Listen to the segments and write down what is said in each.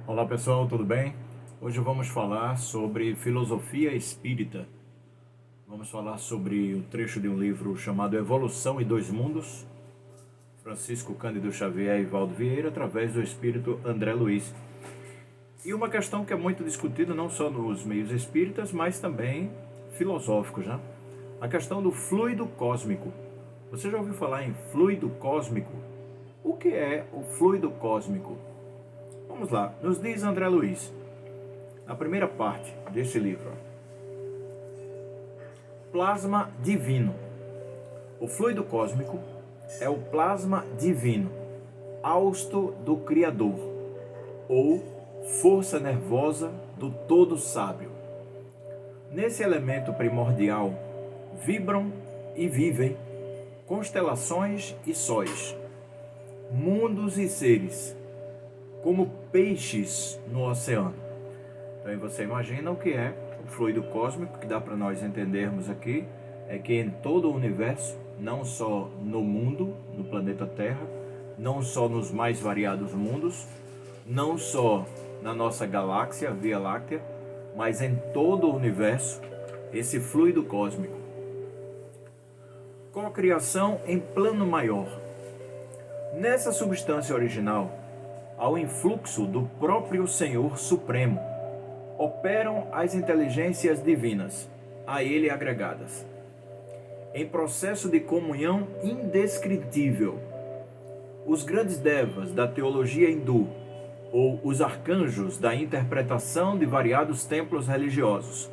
Olá pessoal, tudo bem? Hoje vamos falar sobre filosofia espírita. Vamos falar sobre o trecho de um livro chamado Evolução e Dois Mundos, Francisco Cândido Xavier e Valdo Vieira, através do espírito André Luiz. E uma questão que é muito discutida não só nos meios espíritas, mas também filosóficos, né? A questão do fluido cósmico. Você já ouviu falar em fluido cósmico? O que é o fluido cósmico? Vamos lá, nos diz André Luiz, a primeira parte desse livro. Plasma divino. O fluido cósmico é o plasma divino, hausto do Criador, ou força nervosa do Todo Sábio. Nesse elemento primordial vibram e vivem constelações e sóis, mundos e seres, como peixes no oceano. Então você imagina o que é o fluido cósmico, que dá para nós entendermos aqui, é que em todo o universo, não só no mundo, no planeta Terra, não só nos mais variados mundos, não só na nossa galáxia, Via Láctea, mas em todo o universo, esse fluido cósmico. Cocriação em plano maior. Nessa substância original, ao influxo do próprio Senhor Supremo, operam as inteligências divinas, a ele agregadas. Em processo de comunhão indescritível, os grandes devas da teologia hindu, ou os arcanjos da interpretação de variados templos religiosos,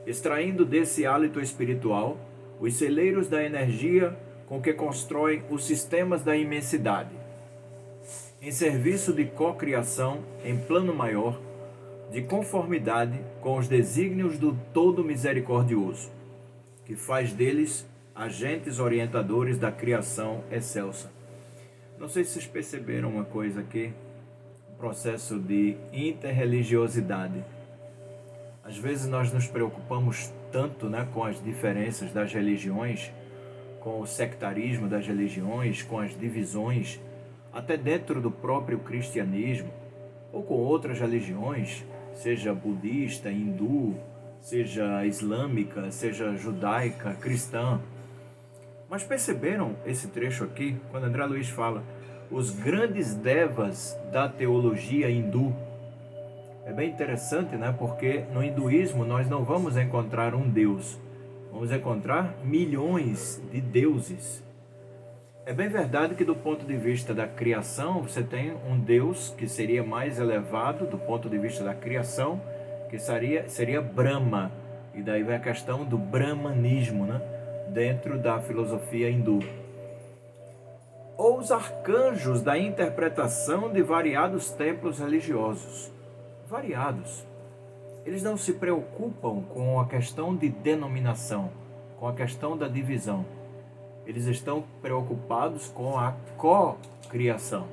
extraindo desse hálito espiritual os celeiros da energia com que constroem os sistemas da imensidade, em serviço de cocriação em plano maior, de conformidade com os desígnios do Todo Misericordioso, que faz deles agentes orientadores da criação excelsa. Não sei se vocês perceberam uma coisa aqui, o processo de interreligiosidade. Às vezes nós nos preocupamos tanto, com as diferenças das religiões, com o sectarismo das religiões, com as divisões, até dentro do próprio cristianismo, ou com outras religiões, seja budista, hindu, seja islâmica, seja judaica, cristã. Mas perceberam esse trecho aqui, quando André Luiz fala, os grandes devas da teologia hindu? É bem interessante, porque no hinduísmo nós não vamos encontrar um Deus, vamos encontrar milhões de deuses. É bem verdade que do ponto de vista da criação, você tem um Deus que seria mais elevado do ponto de vista da criação, que seria Brahma. E daí vem a questão do brahmanismo, dentro da filosofia hindu. Ou os arcanjos da interpretação de variados templos religiosos. Variados. Eles não se preocupam com a questão de denominação, com a questão da divisão. Eles estão preocupados com a cocriação.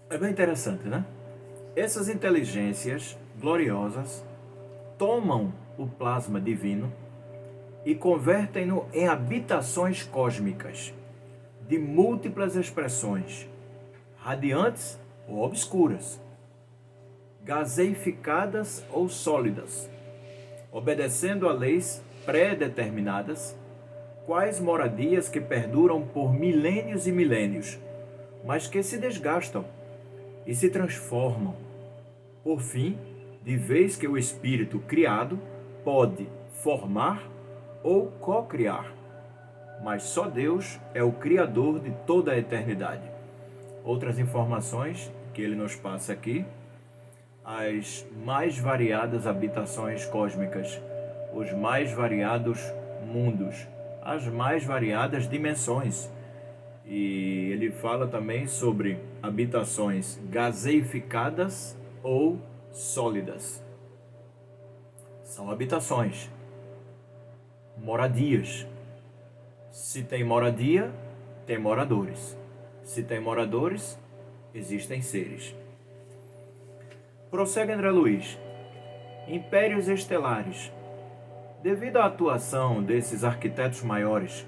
É bem interessante, Essas inteligências gloriosas tomam o plasma divino e convertem-no em habitações cósmicas de múltiplas expressões, radiantes ou obscuras, gaseificadas ou sólidas, obedecendo a leis pré-determinadas, quais moradias que perduram por milênios e milênios, mas que se desgastam e se transformam, por fim, de vez que o espírito criado pode formar ou co-criar, mas só Deus é o criador de toda a eternidade. Outras informações que ele nos passa aqui, as mais variadas habitações cósmicas, os mais variados mundos, as mais variadas dimensões. E ele fala também sobre habitações gaseificadas ou sólidas. São habitações, moradias. Se tem moradia, tem moradores. Se tem moradores, existem seres. Prossegue André Luiz. Impérios estelares. Devido à atuação desses arquitetos maiores,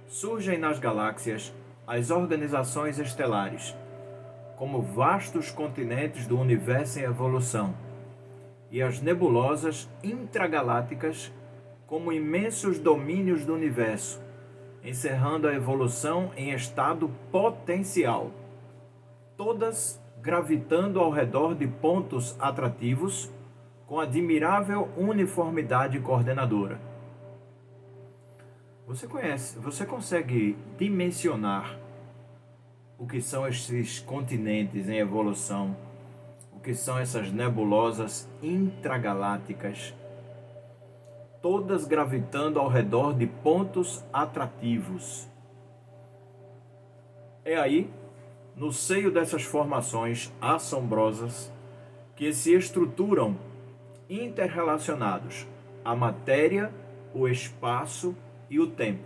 surgem nas galáxias as organizações estelares, como vastos continentes do universo em evolução, e as nebulosas intragalácticas como imensos domínios do universo, encerrando a evolução em estado potencial, todas gravitando ao redor de pontos atrativos com admirável uniformidade coordenadora. Você consegue dimensionar o que são esses continentes em evolução, o que são essas nebulosas intragalácticas, todas gravitando ao redor de pontos atrativos. É aí, no seio dessas formações assombrosas, que se estruturam interrelacionados a matéria, o espaço e o tempo,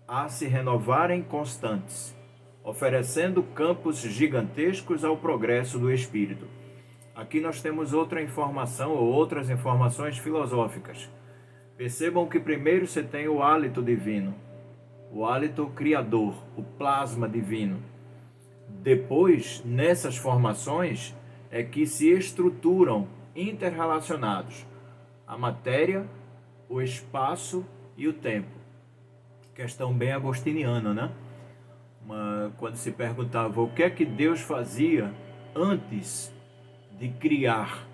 a se renovarem constantes, oferecendo campos gigantescos ao progresso do espírito. Aqui nós temos outra informação ou outras informações filosóficas. Percebam que primeiro você tem o hálito divino, o hálito criador, o plasma divino. Depois, nessas formações, é que se estruturam interrelacionados a matéria, o espaço e o tempo. Questão bem agostiniana, né? Quando se perguntava o que é que Deus fazia antes de criar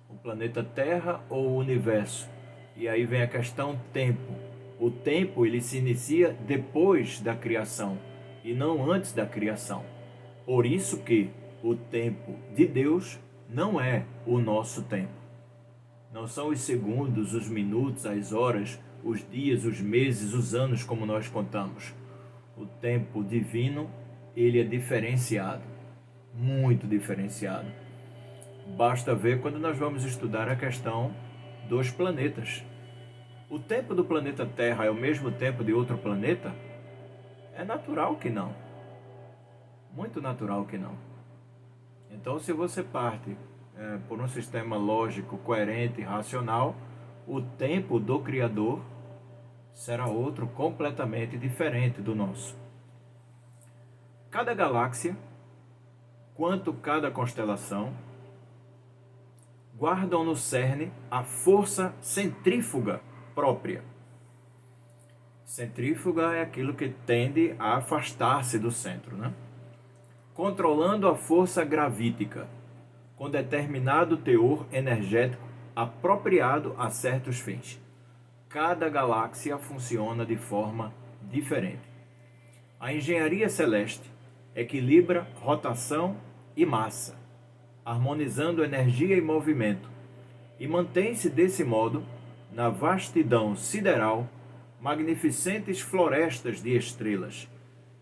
o planeta Terra ou o universo. E aí vem a questão tempo. O tempo ele se inicia depois da criação e não antes da criação. Por isso que o tempo de Deus não é o nosso tempo. Não são os segundos, os minutos, as horas, os dias, os meses, os anos como nós contamos. O tempo divino, ele é diferenciado, muito diferenciado. Basta ver quando nós vamos estudar a questão dos planetas. O tempo do planeta Terra é o mesmo tempo de outro planeta? É natural que não. Muito natural que não. Então, se você parte por um sistema lógico, coerente e racional, o tempo do Criador será outro completamente diferente do nosso. Cada galáxia, quanto cada constelação, guardam no cerne a força centrífuga própria. Centrífuga é aquilo que tende a afastar-se do centro, né? Controlando a força gravítica, com determinado teor energético apropriado a certos fins. Cada galáxia funciona de forma diferente. A engenharia celeste equilibra rotação e massa, harmonizando energia e movimento, e mantém-se desse modo, na vastidão sideral, magnificentes florestas de estrelas,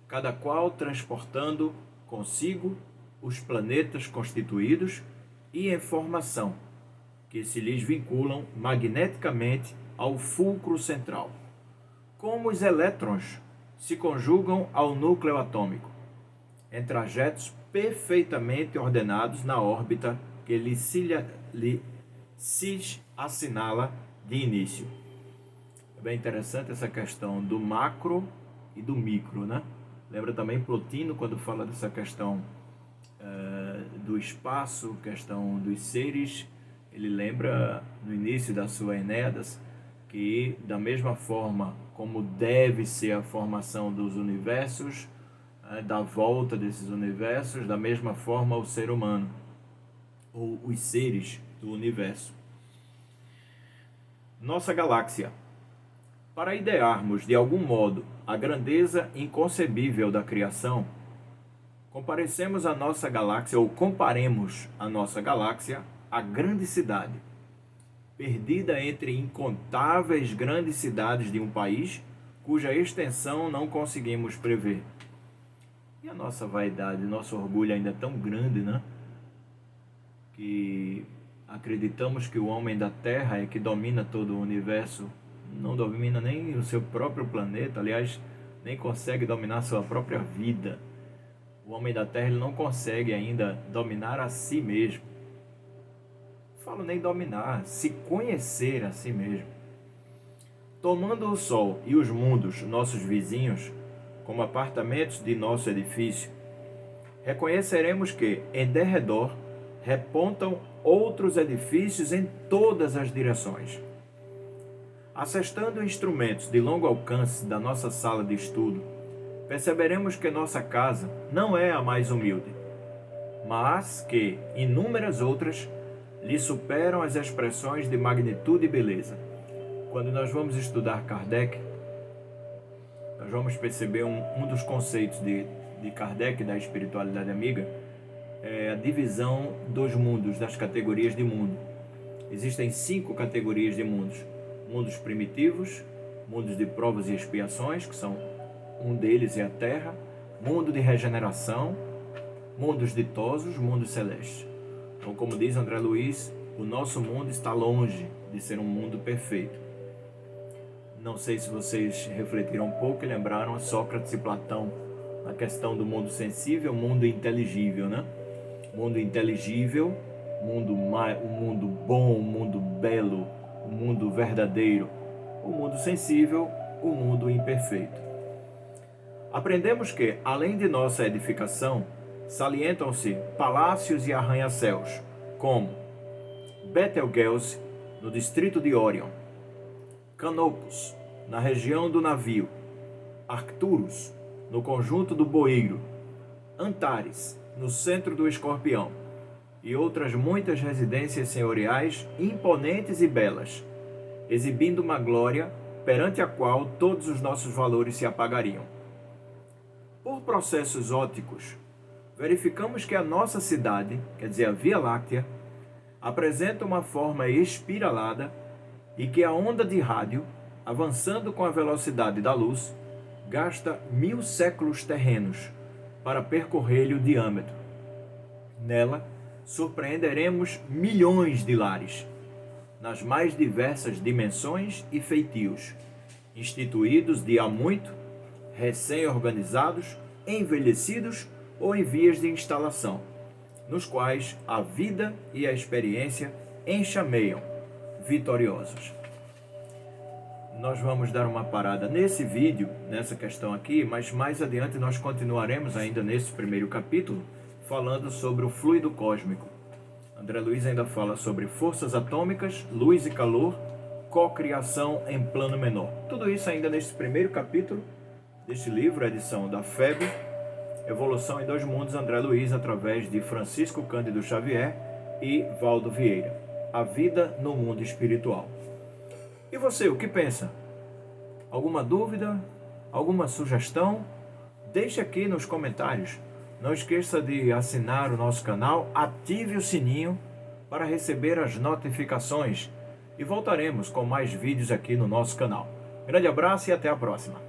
cada qual transportando consigo os planetas constituídos e em formação, que se lhes vinculam magneticamente ao fulcro central, como os elétrons se conjugam ao núcleo atômico, em trajetos perfeitamente ordenados na órbita que se assinala de início. É bem interessante essa questão do macro e do micro, né? Lembra também Plotino quando fala dessa questão do espaço, questão dos seres. Ele lembra no início da sua Enéas que da mesma forma como deve ser a formação dos universos, da volta desses universos, da mesma forma o ser humano, ou os seres do universo. Nossa galáxia. Para idearmos de algum modo a grandeza inconcebível da criação, comparemos a nossa galáxia à grande cidade, perdida entre incontáveis grandes cidades de um país, cuja extensão não conseguimos prever. E a nossa vaidade, nosso orgulho ainda é tão grande, né? Que acreditamos que o homem da Terra é que domina todo o universo, não domina nem o seu próprio planeta, aliás, nem consegue dominar sua própria vida. O homem da Terra ele não consegue ainda dominar a si mesmo. Não falo nem dominar, se conhecer a si mesmo. Tomando o Sol e os mundos, nossos vizinhos, como apartamentos de nosso edifício, reconheceremos que, em derredor, repontam outros edifícios em todas as direções. Acessando instrumentos de longo alcance da nossa sala de estudo, perceberemos que nossa casa não é a mais humilde, mas que inúmeras outras lhe superam as expressões de magnitude e beleza. Quando nós vamos estudar Kardec, nós vamos perceber um dos conceitos de Kardec, da espiritualidade amiga, é a divisão dos mundos, das categorias de mundo. Existem 5 categorias de mundos: mundos primitivos, mundos de provas e expiações, que são um deles é a Terra, mundo de regeneração, mundos ditosos, mundos celestes. Então, como diz André Luiz, o nosso mundo está longe de ser um mundo perfeito. Não sei se vocês refletiram um pouco e lembraram a Sócrates e Platão na questão do mundo sensível, mundo inteligível, né? Mundo inteligível, um mundo bom, um mundo belo, um mundo verdadeiro. O mundo sensível, o mundo imperfeito. Aprendemos que, além de nossa edificação, salientam-se palácios e arranha-céus, como Betelgeuse, no distrito de Órion, Canopus, na região do Navio, Arcturus, no conjunto do Boeiro, Antares, no centro do Escorpião, e outras muitas residências senhoriais imponentes e belas, exibindo uma glória perante a qual todos os nossos valores se apagariam. Por processos ópticos, verificamos que a nossa cidade, quer dizer, a Via Láctea, apresenta uma forma espiralada e que a onda de rádio, avançando com a velocidade da luz, gasta 1000 séculos terrenos para percorrer-lhe o diâmetro. Nela, surpreenderemos milhões de lares, nas mais diversas dimensões e feitios, instituídos de há muito, recém-organizados, envelhecidos ou em vias de instalação, nos quais a vida e a experiência enxameiam, vitoriosos. Nós vamos dar uma parada nesse vídeo, nessa questão aqui, mas mais adiante nós continuaremos ainda nesse primeiro capítulo, falando sobre o fluido cósmico. André Luiz ainda fala sobre forças atômicas, luz e calor, cocriação em plano menor. Tudo isso ainda nesse primeiro capítulo deste livro, a edição da FEB, Evolução em Dois Mundos, André Luiz, através de Francisco Cândido Xavier e Valdo Vieira. A vida no mundo espiritual. E você, o que pensa? Alguma dúvida? Alguma sugestão? Deixe aqui nos comentários. Não esqueça de assinar o nosso canal, ative o sininho para receber as notificações e voltaremos com mais vídeos aqui no nosso canal. Grande abraço e até a próxima.